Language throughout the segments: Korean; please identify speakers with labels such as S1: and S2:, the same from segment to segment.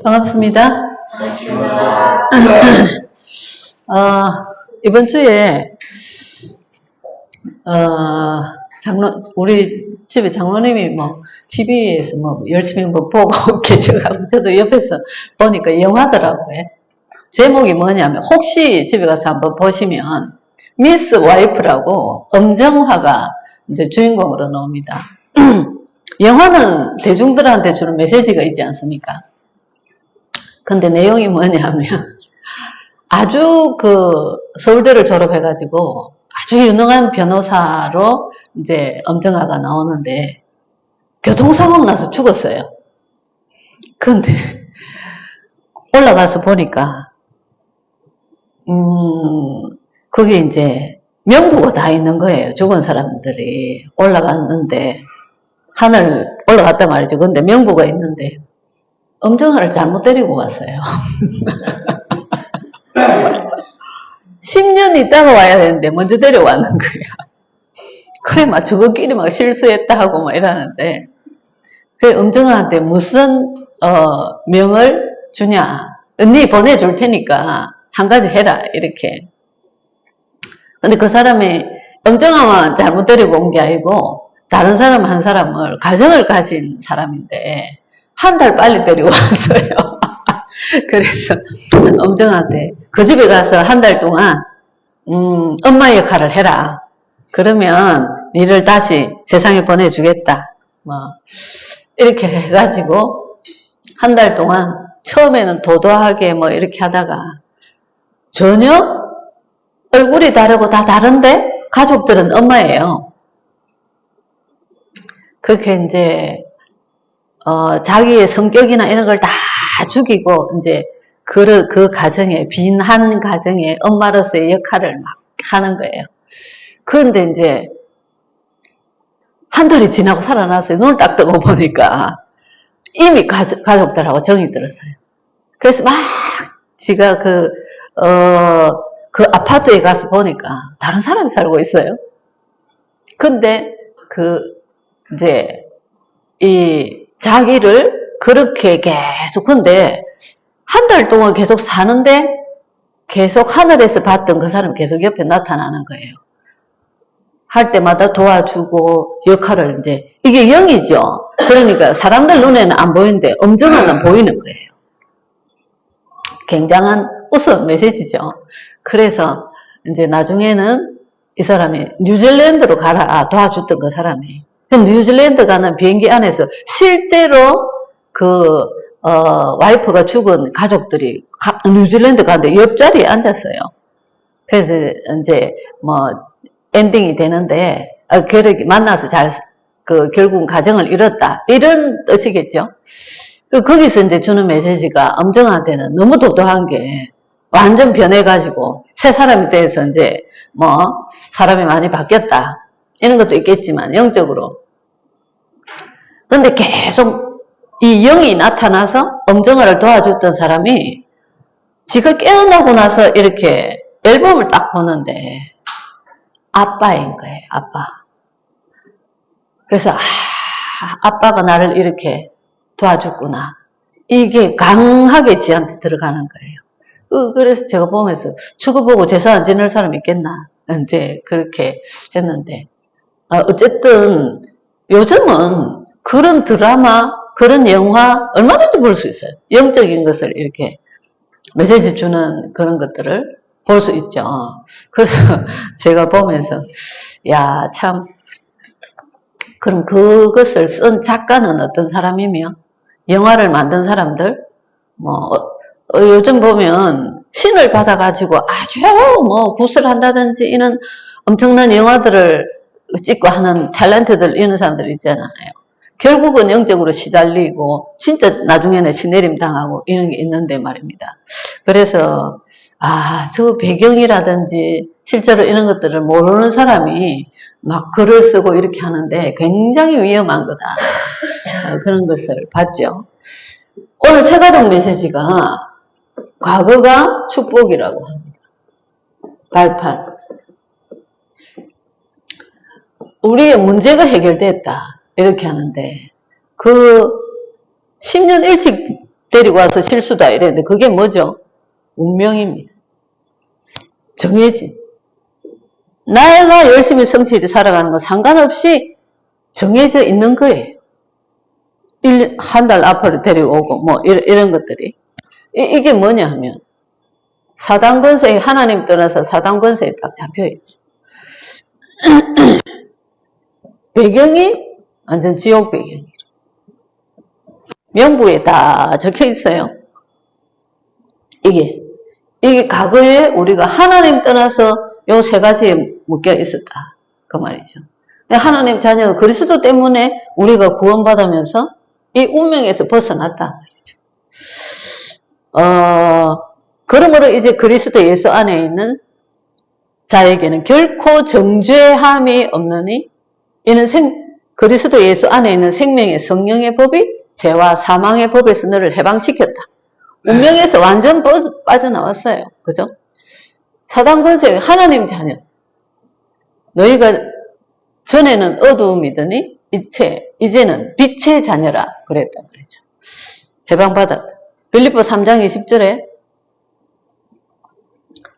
S1: 반갑습니다. 이번 주에, 우리 집에 장로님이 TV에서 열심히 보고 계셔가지고, 저도 옆에서 보니까 영화더라고요. 제목이 뭐냐면, 혹시 집에 가서 한번 보시면, 미스 와이프라고 엄정화가 이제 주인공으로 나옵니다. 영화는 대중들한테 주는 메시지가 있지 않습니까? 근데 내용이 뭐냐면, 아주 서울대를 졸업해가지고, 아주 유능한 변호사로 이제 엄정화가 나오는데, 교통사고 나서 죽었어요. 근데, 올라가서 보니까, 거기 이제 명부가 다 있는 거예요. 죽은 사람들이 올라갔는데, 하늘 올라갔단 말이죠. 근데 명부가 있는데, 엄정화를 잘못 데리고 왔어요. 10년 있다가 와야 되는데 먼저 데려왔는 거야. 그래, 저거끼리 실수했다 하고 이러는데, 그 엄정화한테 무슨 명을 주냐? 네 보내줄 테니까 한 가지 해라, 이렇게. 근데 그 사람이 엄정화만 잘못 데리고 온 게 아니고 다른 사람 한 사람을 가정을 가진 사람인데 한 달 빨리 데려왔어요. 그래서 엄정화한테 그 집에 가서 한 달 동안 엄마 역할을 해라. 그러면 니를 다시 세상에 보내주겠다. 이렇게 해가지고 한 달 동안 처음에는 도도하게 이렇게 하다가 전혀 얼굴이 다르고 다 다른데 가족들은 엄마예요. 그렇게 이제 자기의 성격이나 이런 걸 다 죽이고 이제 그 가정에 빈 한 가정에 엄마로서의 역할을 하는 거예요. 그런데 이제 한 달이 지나고 살아났어요. 눈을 딱 뜨고 보니까 이미 가족들하고 정이 들었어요. 그래서 지가 그 아파트에 가서 보니까 다른 사람이 살고 있어요. 근데 이제 자기를 그렇게 계속, 근데 한 달 동안 계속 사는데 계속 하늘에서 봤던 그 사람이 계속 옆에 나타나는 거예요. 할 때마다 도와주고 역할을 이게 영이죠. 그러니까 사람들 눈에는 안 보이는데 엄정화는 보이는 거예요. 굉장한 우스운 메시지죠. 그래서 이제 나중에는 이 사람이 뉴질랜드로 가라 도와줬던 그 사람이. 뉴질랜드 가는 비행기 안에서 실제로 와이프가 죽은 가족들이 뉴질랜드 가는데 옆자리에 앉았어요. 그래서 이제 엔딩이 되는데 만나서 결국은 가정을 이뤘다, 이런 뜻이겠죠. 거기서 이제 주는 메시지가 엄정화한테는 너무 도도한 게 완전 변해가지고 새 사람이 돼서 이제 사람이 많이 바뀌었다, 이런 것도 있겠지만 영적으로. 근데 계속 이 영이 나타나서 엄정화를 도와줬던 사람이 지가 깨어나고 나서 이렇게 앨범을 딱 보는데 아빠인 거예요. 아빠. 그래서 아빠가 나를 이렇게 도와줬구나, 이게 강하게 지한테 들어가는 거예요. 그래서 제가 보면서 저거 보고 제사 안 지낼 사람 있겠나, 이제 그렇게 했는데, 어쨌든 요즘은 그런 드라마, 그런 영화 얼마든지 볼 수 있어요. 영적인 것을 이렇게 메시지 주는 그런 것들을 볼 수 있죠. 그래서 제가 보면서 참, 그럼 그것을 쓴 작가는 어떤 사람이며 영화를 만든 사람들, 요즘 보면 신을 받아가지고 아주 굿을 한다든지 이런 엄청난 영화들을 찍고 하는 탤런트들, 이런 사람들 있잖아요. 결국은 영적으로 시달리고 진짜 나중에는 시내림 당하고 이런 게 있는데 말입니다. 그래서 저 배경이라든지 실제로 이런 것들을 모르는 사람이 글을 쓰고 이렇게 하는데 굉장히 위험한 거다, 그런 것을 봤죠. 오늘 세가족 메시지가 과거가 축복이라고 합니다. 발판. 우리의 문제가 해결됐다, 이렇게 하는데 10년 일찍 데리고 와서 실수다 이랬는데 그게 뭐죠? 운명입니다. 정해진. 내가 열심히 성실히 살아가는 거 상관없이 정해져 있는 거예요. 한 달 앞으로 데리고 오고 이런 것들이. 이게 뭐냐 하면 사단 권세에 하나님 떠나서 사단 권세에 딱 잡혀있죠. 배경이 완전 지옥 배경이에요. 명부에 다 적혀 있어요. 이게 과거에 우리가 하나님 떠나서 요 세 가지에 묶여 있었다. 그 말이죠. 하나님 자녀 그리스도 때문에 우리가 구원받으면서 이 운명에서 벗어났다 말이죠. 그러므로 이제 그리스도 예수 안에 있는 자에게는 결코 정죄함이 없느니 이는 그리스도 예수 안에 있는 생명의 성령의 법이 죄와 사망의 법에서 너를 해방시켰다. 운명에서 완전 빠져나왔어요. 그죠? 사단 권세 하나님 자녀. 너희가 전에는 어두움이더니 이제는 빛의 자녀라 그랬단 말이죠. 해방받았다. 빌립보 3장 20절에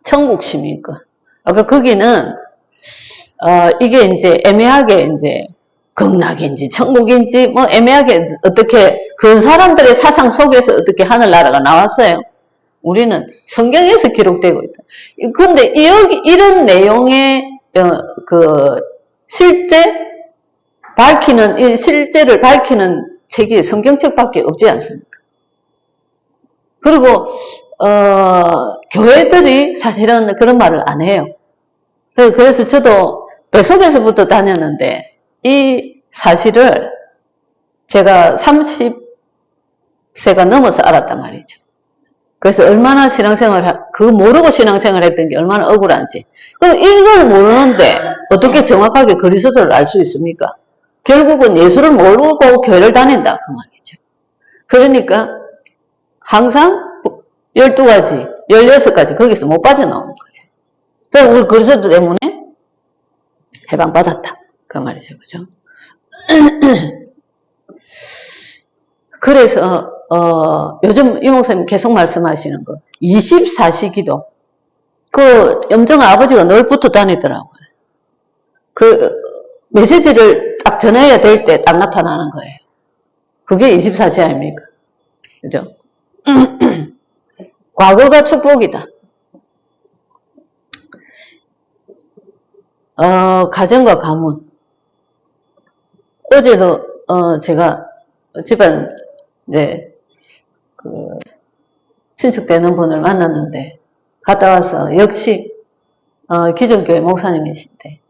S1: 천국심이니까. 아까 거기는 이게 이제 애매하게 이제 극락인지 천국인지 애매하게 어떻게 그 사람들의 사상 속에서 어떻게 하늘나라가 나왔어요. 우리는 성경에서 기록되고 있다. 근데 이런 내용의 실제를 밝히는 책이 성경책밖에 없지 않습니까? 그리고 교회들이 사실은 그런 말을 안 해요. 그래서 저도 뱃속에서부터 다녔는데 이 사실을 제가 30세가 넘어서 알았단 말이죠. 그래서 얼마나 그거 모르고 신앙생활 했던 게 얼마나 억울한지. 그럼 이걸 모르는데 어떻게 정확하게 그리스도를 알 수 있습니까? 결국은 예수를 모르고 교회를 다닌다 그 말이죠. 그러니까 항상 12가지, 16가지 거기서 못 빠져나오는 거예요. 그래서 우리 그리스도 때문에 해방받았다 그 말이죠. 그죠? 그래서 요즘 이 목사님 계속 말씀하시는 거 24시 기도 그 염정 아버지가 늘 붙어 다니더라고요. 그 메시지를 딱 전해야 될 때 딱 나타나는 거예요. 그게 24시 아닙니까? 그죠? 과거가 축복이다. 가정과 가문. 어제도 제가 집안 이제 친척 되는 분을 만났는데 갔다 와서 역시 기존교회 목사님이신데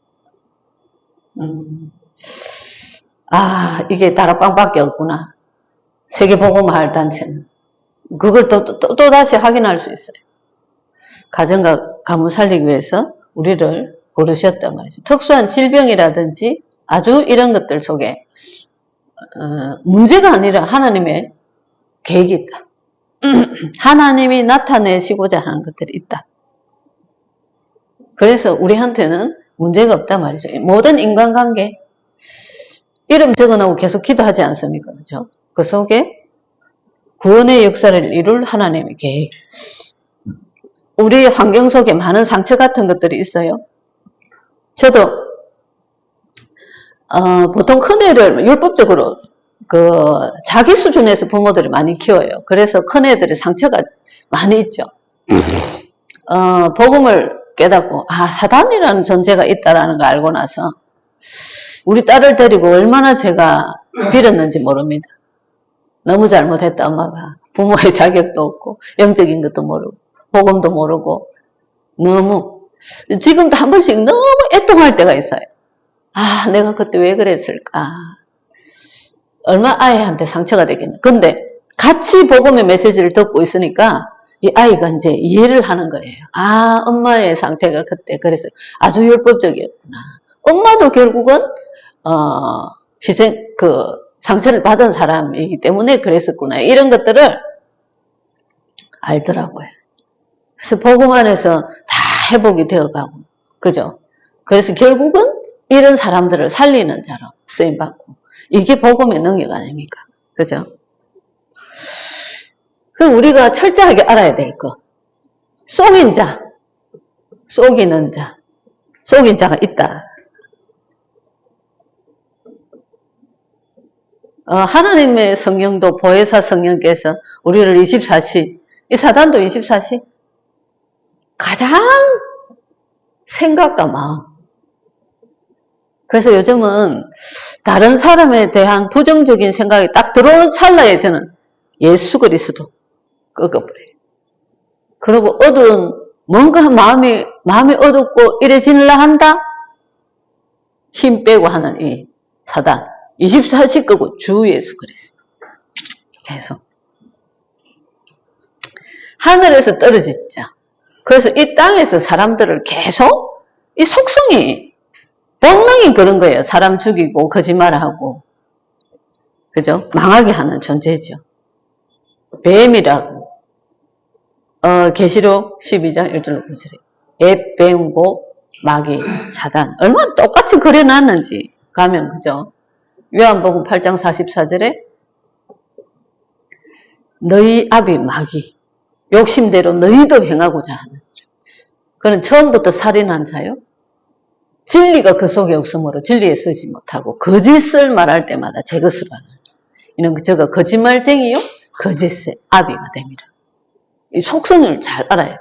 S1: 이게 다락방밖에 없구나. 세계복음화할 단체는 그걸 또 다시 확인할 수 있어요. 가정과 가문 살리기 위해서 우리를 부르셨단 말이죠. 특수한 질병이라든지 아주 이런 것들 속에 문제가 아니라 하나님의 계획이 있다. 하나님이 나타내시고자 하는 것들이 있다. 그래서 우리한테는 문제가 없단 말이죠. 모든 인간관계 이름 적어놓고 계속 기도하지 않습니까? 그죠? 그 속에 구원의 역사를 이룰 하나님의 계획. 우리의 환경 속에 많은 상처 같은 것들이 있어요. 저도 보통 큰애를 율법적으로 자기 수준에서 부모들이 많이 키워요. 그래서 큰애들의 상처가 많이 있죠. 복음을 깨닫고 사단이라는 존재가 있다라는 걸 알고 나서 우리 딸을 데리고 얼마나 제가 빌었는지 모릅니다. 너무 잘못했다 엄마가. 부모의 자격도 없고 영적인 것도 모르고 복음도 모르고 너무 지금도 한 번씩 너무 애통할 때가 있어요. 내가 그때 왜 그랬을까. 얼마 아이한테 상처가 되겠네. 근데 같이 복음의 메시지를 듣고 있으니까 이 아이가 이제 이해를 하는 거예요. 엄마의 상태가 그때 그래서 아주 율법적이었구나. 엄마도 결국은 상처를 받은 사람이기 때문에 그랬었구나. 이런 것들을 알더라고요. 그래서 복음 안에서 다 회복이 되어가고, 그죠? 그래서 결국은 이런 사람들을 살리는 자로 쓰임받고, 이게 복음의 능력 아닙니까? 그죠? 그 우리가 철저하게 알아야 될 거. 속인 자, 속이는 자, 속인 자가 있다. 하나님의 성령도 보혜사 성령께서 우리를 24시, 이 사단도 24시, 가장 생각과 마음. 그래서 요즘은 다른 사람에 대한 부정적인 생각이 딱 들어오는 찰나에 저는 예수 그리스도 꺾어버려요. 그리고 어두운, 뭔가 마음이 어둡고 이래지느라 한다? 힘 빼고 하는 이 사단. 24시 끄고 주 예수 그리스도. 계속. 하늘에서 떨어지자. 그래서 이 땅에서 사람들을 계속 이 속성이 본능이 그런 거예요. 사람 죽이고 거짓말하고 그죠? 망하게 하는 존재죠. 뱀이라고 계시록 12장 1절로 9절에 앱, 뱀고, 마귀, 사단 얼마나 똑같이 그려놨는지 가면 그죠? 요한복음 8장 44절에 너희 아비 마귀 욕심대로 너희도 행하고자 하는 그는 처음부터 살인한 자요. 진리가 그 속에 없으므로 진리에 쓰지 못하고 거짓을 말할 때마다 제 것을 하는 이는 저가 거짓말쟁이요 거짓의 아비가 됩니다. 이 속성을 잘 알아야 돼.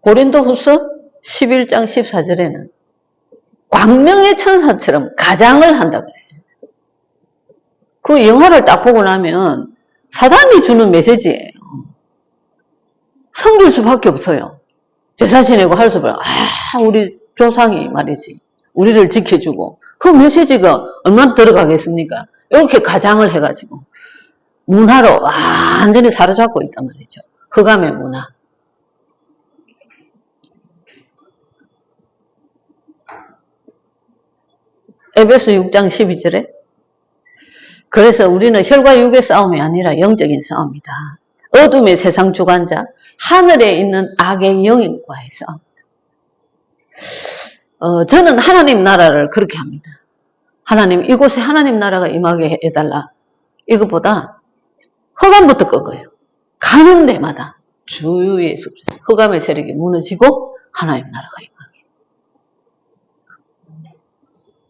S1: 고린도후서 11장 14절에는 광명의 천사처럼 가장을 한다고 해요. 그 영화를 딱 보고 나면 사단이 주는 메시지예요. 섬길 수밖에 없어요. 제사 지내고 할 수밖에 우리 조상이 말이지. 우리를 지켜주고 그 메시지가 얼마나 들어가겠습니까? 이렇게 가장을 해가지고 문화로 완전히 사로잡고 있단 말이죠. 흑암의 문화. 에베소 6장 12절에 그래서 우리는 혈과 육의 싸움이 아니라 영적인 싸움이다. 어둠의 세상 주관자 하늘에 있는 악의 영과의 싸움. 저는 하나님 나라를 그렇게 합니다. 하나님 이곳에 하나님 나라가 임하게 해달라. 이것보다 흑암부터 꺾어요. 가는 데마다 주 예수 그리스도 흑암의 세력이 무너지고 하나님 나라가 임하게.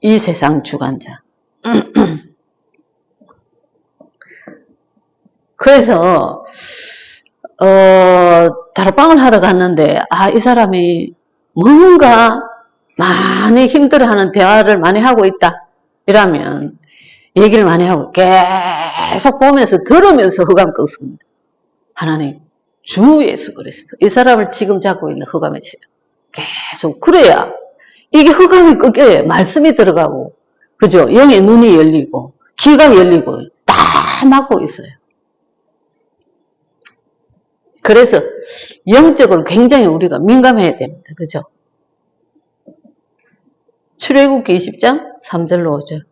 S1: 이 세상 주관자. 그래서 다락방을 하러 갔는데 이 사람이 뭔가 많이 힘들어하는 대화를 많이 하고 있다. 이라면 얘기를 많이 하고 계속 보면서 들으면서 흑암 꺾습니다. 하나님 주 예수 그리스도 이 사람을 지금 잡고 있는 흑암의 체력 계속 그래야 이게 흑암이 꺾여야 말씀이 들어가고 그죠? 영의 눈이 열리고 귀가 열리고 다 막고 있어요. 그래서 영적으로 굉장히 우리가 민감해야 됩니다. 그죠? 출애굽기 20장 3절로 5절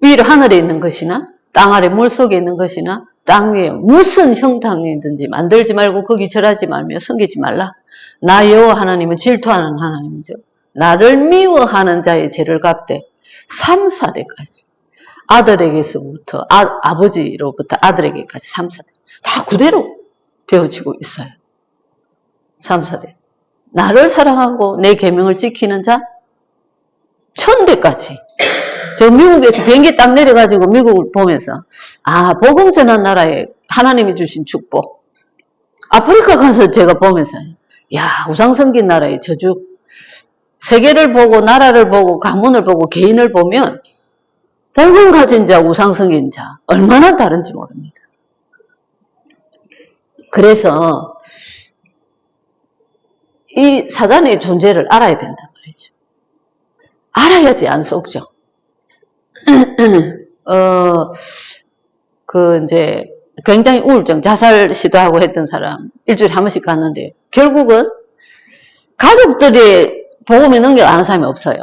S1: 위로 하늘에 있는 것이나 땅 아래 물속에 있는 것이나 땅 위에 무슨 형상이든지 만들지 말고 거기 절하지 말며 섬기지 말라. 나 여호와 하나님은 질투하는 하나님이죠. 나를 미워하는 자의 죄를 갚되 3, 4대까지 아들에게서부터 아버지로부터 아들에게까지 3, 4대 다 그대로 되어지고 있어요. 3, 4대 나를 사랑하고 내 계명을 지키는 자 1000대까지 저 미국에서 비행기 딱 내려가지고 미국을 보면서 복음 전한 나라에 하나님이 주신 축복 아프리카 가서 제가 보면서 우상 섬긴 나라의 저주 세계를 보고 나라를 보고 가문을 보고 개인을 보면 복음 가진 자 우상 섬긴 자 얼마나 다른지 모릅니다. 그래서 이 사단의 존재를 알아야 된단 말이죠. 알아야지 안 속죠. 이제 굉장히 우울증, 자살 시도하고 했던 사람 일주일에 한 번씩 갔는데 결국은 가족들이 복음에 넘겨 아는 사람이 없어요.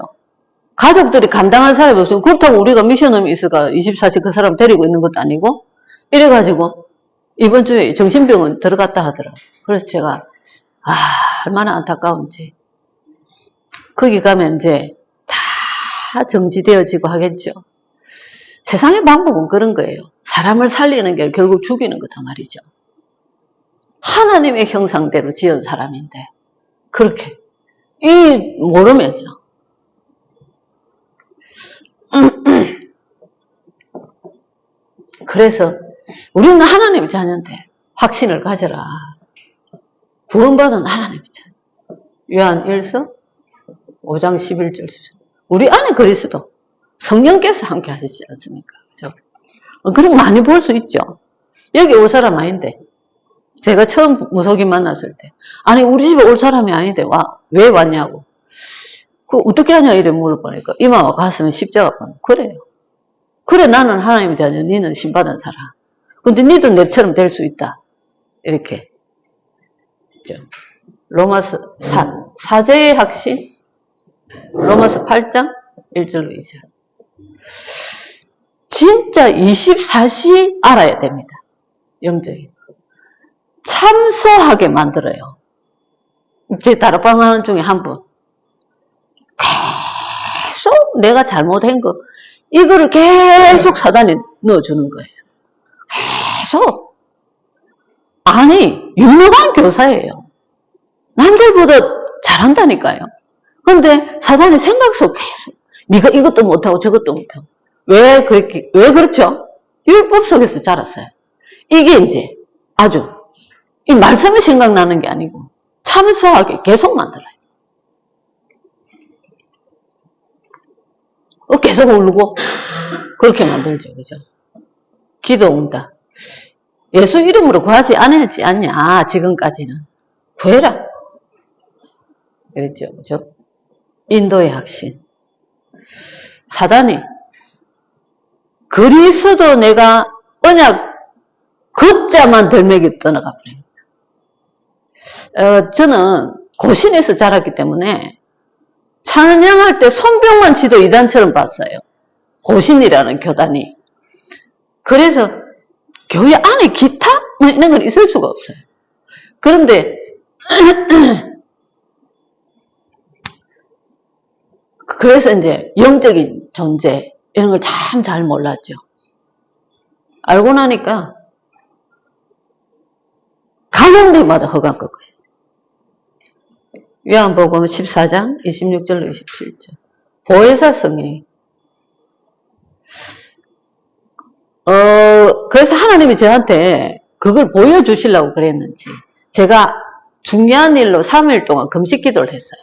S1: 가족들이 감당할 사람이 없어요. 그렇다고 우리가 미션홈이 있어가 24시 그 사람 데리고 있는 것도 아니고 이래가지고 이번 주에 정신병원 들어갔다 하더라고요. 그래서 제가 얼마나 안타까운지 거기 가면 이제 다 정지되어지고 하겠죠. 세상의 방법은 그런 거예요. 사람을 살리는 게 결국 죽이는 거다 말이죠. 하나님의 형상대로 지은 사람인데 그렇게 모르면요. 그래서 우리는 하나님의 자녀인데 확신을 가져라. 구원받은 하나님의 자녀. 요한 1서 5장 11절. 우리 안에 그리스도 성령께서 함께 하시지 않습니까? 그죠? 그럼 많이 볼 수 있죠. 여기 올 사람 아닌데. 제가 처음 무속인 만났을 때 아니 우리 집에 올 사람이 아닌데 왜 왔냐고. 그 어떻게 하냐 이래 물어보니까 이마와 가슴에 십자가 보면 그래요. 그래 나는 하나님의 자녀 니는 신받은 사람. 근데 니도 내처럼 될 수 있다. 이렇게 있죠. 로마서 사제의 확신 로마서 8장 1절로 2절. 진짜 24시 알아야 됩니다. 영적인. 참소하게 만들어요. 제 다락방 하는 중에 한 분. 계속 내가 잘못한 거, 이거를 계속 사단에 넣어주는 거예요. 계속. 아니, 유능한 교사예요. 남들보다 잘한다니까요. 근데 사단이 생각 속 계속, 네가 이것도 못하고 저것도 못하고. 왜 그렇죠? 율법 속에서 자랐어요. 이게 이제 아주, 이 말씀이 생각나는 게 아니고, 참소하게 계속 만들어요. 계속 울고, 그렇게 만들죠. 그죠? 기도 온다. 예수 이름으로 구하지 않냐, 지금까지는. 구해라. 그랬죠. 그죠? 인도의 확신. 사단이, 그리스도 내가 언약, 그자만 덜매기 떠나가 버립니다. 저는 고신에서 자랐기 때문에 찬양할 때 손병만 지도 이단처럼 봤어요. 고신이라는 교단이. 그래서 교회 안에 기타? 이런 건 있을 수가 없어요. 그런데 그래서 이제 영적인 존재 이런 걸 참 잘 몰랐죠. 알고 나니까 가는 데마다 허감 꺾어요. 요한복음 14장 26절로 27절. 보혜사성이 그래서 하나님이 저한테 그걸 보여주시려고 그랬는지 제가 중요한 일로 3일 동안 금식 기도를 했어요.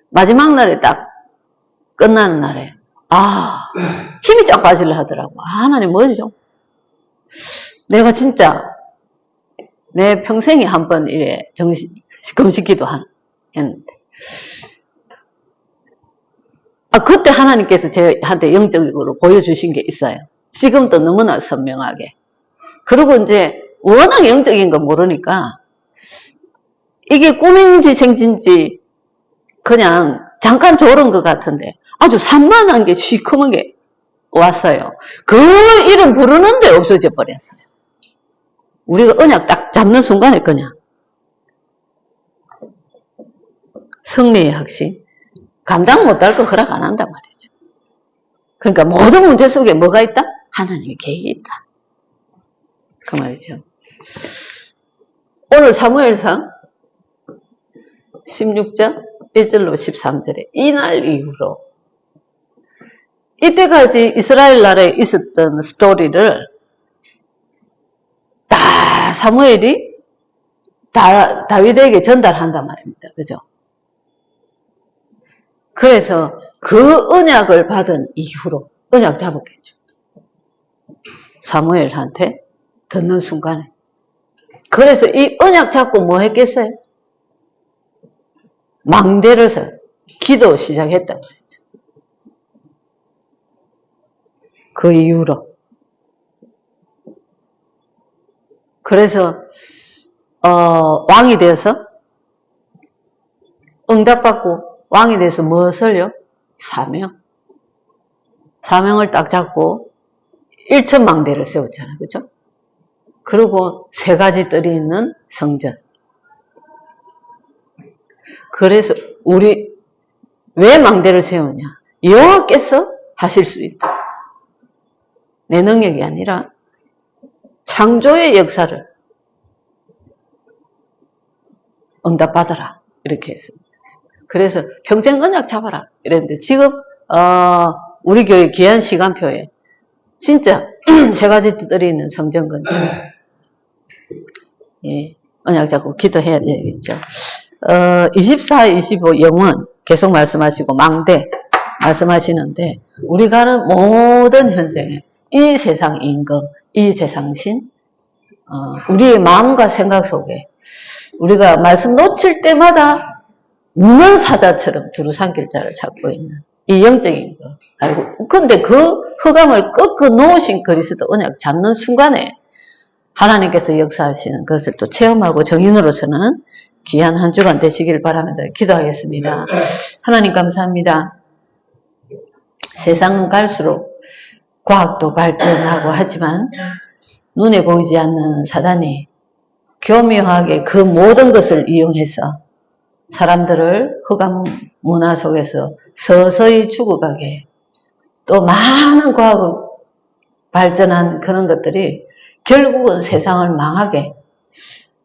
S1: 마지막 날에 딱 끝나는 날에 힘이 쫙 빠지려 하더라고. 하나님 뭐죠? 내가 진짜 내 평생에 한 번 이래 금식 기도 했는데 그때 하나님께서 저한테 영적으로 보여주신 게 있어요. 지금도 너무나 선명하게. 그리고 이제 워낙 영적인 거 모르니까 이게 꿈인지 생진지 그냥 잠깐 졸은 것 같은데 아주 산만한 게 시커먼 게 왔어요. 그 이름 부르는데 없어져 버렸어요. 우리가 언약 딱 잡는 순간에 그냥 승리의 확신. 감당 못할 거 허락 안 한단 말이죠. 그러니까 모든 문제 속에 뭐가 있다? 하나님의 계획이 있다. 그 말이죠. 오늘 사무엘상 16장 1절로 13절에 이날 이후로 이때까지 이스라엘 나라에 있었던 스토리를 다 사무엘이 다윗에게 전달한단 말입니다. 그죠? 그래서 그 언약을 받은 이후로 언약 잡았겠죠. 사무엘한테 듣는 순간에. 그래서 이 언약 잡고 뭐 했겠어요? 망대를 서 기도 시작했단 말이죠. 그 이후로. 그래서 왕이 되어서 응답받고 왕이 돼서 무엇을요? 사명을 딱 잡고 1천망대를 세웠잖아요. 그죠? 그리고 3가지 뜰이 있는 성전. 그래서 우리 왜 망대를 세우냐? 여호와께서 하실 수 있다. 내 능력이 아니라 창조의 역사를 응답받아라. 이렇게 했습니다. 그래서 평생 언약 잡아라. 이랬는데 지금 우리 교회 귀한 시간표에 진짜 세 가지 뜻들이 있는 성전건 예, 언약 잡고 기도해야 되겠죠. 24, 25 영원 계속 말씀하시고 망대 말씀하시는데 우리가 하는 모든 현장에 이 세상 임금, 이 세상신 우리의 마음과 생각 속에 우리가 말씀 놓칠 때마다 무는 사자처럼 두루삼킬 자를 찾고 있는 이 영적인 거 알고 근데 그 흑암을 꺾어 놓으신 그리스도 언약 잡는 순간에 하나님께서 역사하시는 것을 또 체험하고 정인으로서는 귀한 한 주간 되시길 바랍니다. 기도하겠습니다. 하나님 감사합니다. 세상은 갈수록 과학도 발전하고 하지만 눈에 보이지 않는 사단이 교묘하게 그 모든 것을 이용해서 사람들을 흑암 문화 속에서 서서히 죽어가게 또 많은 과학을 발전한 그런 것들이 결국은 세상을 망하게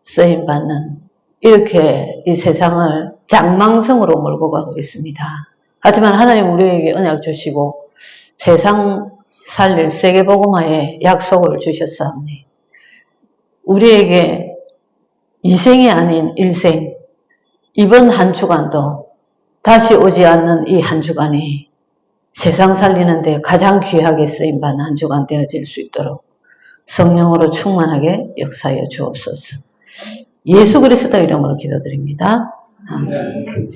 S1: 쓰임받는 이렇게 이 세상을 장망성으로 몰고 가고 있습니다. 하지만 하나님 우리에게 언약 주시고 세상 살릴 세계복음화의 약속을 주셨사오니 우리에게 이생이 아닌 일생 이번 한 주간도 다시 오지 않는 이 한 주간이 세상 살리는데 가장 귀하게 쓰임받는 한 주간 되어질 수 있도록 성령으로 충만하게 역사하여 주옵소서. 예수 그리스도 이름으로 기도드립니다. 아멘.